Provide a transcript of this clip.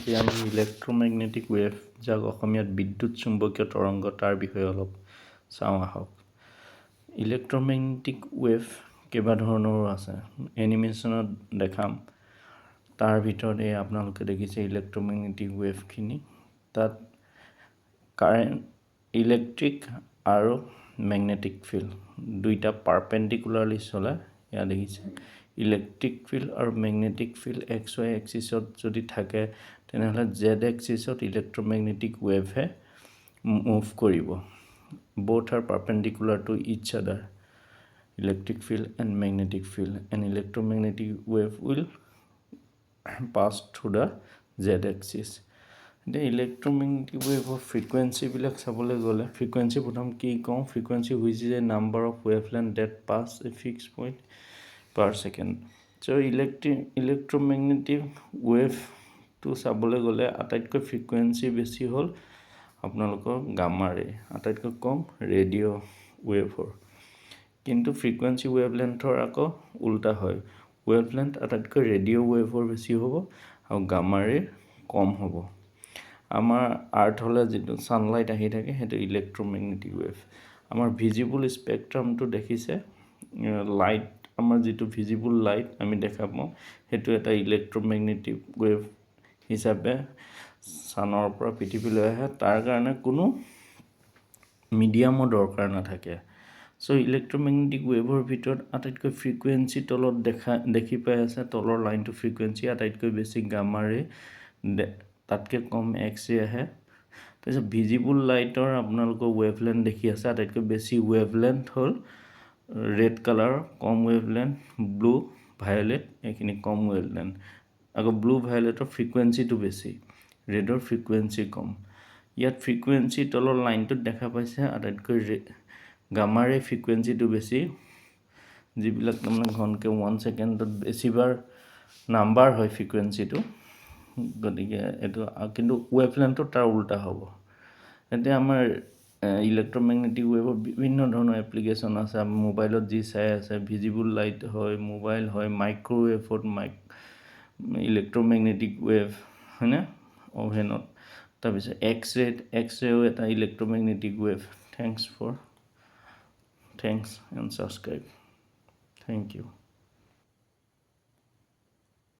আজি আমি electromagnetic wave যাক অসমীয়াত বিদ্যুৎ চুম্বকীয় তৰংগ তাৰ বিষয়ে অলপ চাওঁ আহক। ইলেক্ট্ৰমেগনেটিক ৱেভ কেইবা ধৰণৰো আছে, এনিমেশ্যনত দেখাম। তাৰ ভিতৰত এই আপোনালোকে দেখিছে ইলেক্ট্ৰমেগনেটিক ৱেভখিনি, তাত কাৰেণ্ট ইলেক্ট্ৰিক আৰু মেগনেটিক ফিল্ড দুইটা পাৰপেণ্ডিকুলাৰলি চলে। এয়া দেখিছে ইলেক্ট্ৰিক ফিল্ড আৰু মেগনেটিক ফিল্ড XY এক্সিছত যদি থাকে তেনেহ'লে Z এক্সিছত ইলেক্ট্ৰমেগনেটিক ৱেভে মুভ কৰিব। Both are perpendicular to each other, electric field and magnetic field, and electromagnetic wave will pass through the Z axis. The electromagnetic wave of frequency bilak sabole gole frequency prothom ki kom frequency which is a number of wavelength that pass a fixed point per second. So electromagnetic wave to sabole gole ataitko frequency besi hol আপোনালোকৰ gamma ৰে, আটাইতকৈ কম radio' ৱেভৰ। কিন্তু frequency ৱেভলেন্থৰ আকৌ উল্টা হয়, ৱেভলেন্থ আটাইতকৈ radio' ৱেভৰ বেছি হ'ব আৰু গামা ৰে কম হ'ব। আমাৰ আৰ্থলৈ যিটো ছানলাইট আহি থাকে সেইটো ইলেক্ট্ৰমেগনেটিক ৱেভ। আমাৰ ভিজিবল স্পেক্ট্ৰামটো দেখিছে, লাইট আমাৰ যিটো ভিজিবল লাইট আমি দেখা পাওঁ সেইটো এটা ইলেক্ট্ৰমেগনেটিক ৱেভ হিচাপে ছানৰ পৰা পৃথিৱীলৈ আহে, তাৰ কাৰণে কোনো মিডিয়ামৰ দৰকাৰ নাথাকে। চ' ইলেক্ট্ৰমেগনেটিক ৱেভৰ ভিতৰত আটাইতকৈ ফ্ৰিকুৱেঞ্চি তলত দেখি পাই আছে, তলৰ লাইনটো ফ্ৰিকুৱেঞ্চি আটাইতকৈ বেছি গামা ৰে, তাতকৈ কম এক্স ৰে আহে। তাৰপিছত ভিজিবল লাইটৰ আপোনালোকৰ ৱেভলেন্থ দেখি আছে, আটাইতকৈ বেছি ৱেভলেন্থ হ'ল ৰেড কালাৰ, কম ৱেভলেন্থ ব্লু ভায়লেট, এইখিনি কম ৱেভলেন্থ। আকৌ ব্লু ভায়লেটৰ ফ্ৰিকুৱেঞ্চিটো বেছি, ৰেডৰ ফ্ৰিকুৱেঞ্চি কম। ইয়াত ফ্ৰিকুৱেঞ্চি তলৰ লাইনটোত দেখা পাইছে আটাইতকৈ গামা ৰে ফ্ৰিকুৱেঞ্চিটো বেছি, যিবিলাক তাৰমানে ঘনকৈ 1 ছেকেণ্ডত বেছিবাৰ নাম্বাৰ হয় ফ্ৰিকুৱেঞ্চিটো, গতিকে এইটো কিন্তু ৱেভলেন্থটো তাৰ উল্টা হ'ব। এতিয়া আমাৰ ইলেক্ট্ৰমেগনেটিক ৱেভৰ বিভিন্ন ধৰণৰ এপ্লিকেশ্যন আছে। মোবাইলত যি চাই আছে ভিজিবল লাইট হয়, মোবাইল হয়, মাইক্ৰ'ৱেভত ইলেক্ট্ৰমেগনেটিক ৱেভ হয়নে, অভেনত। তাৰপিছত এক্স ৰেও এটা electromagnetic wave. Thanks and subscribe. Thank you.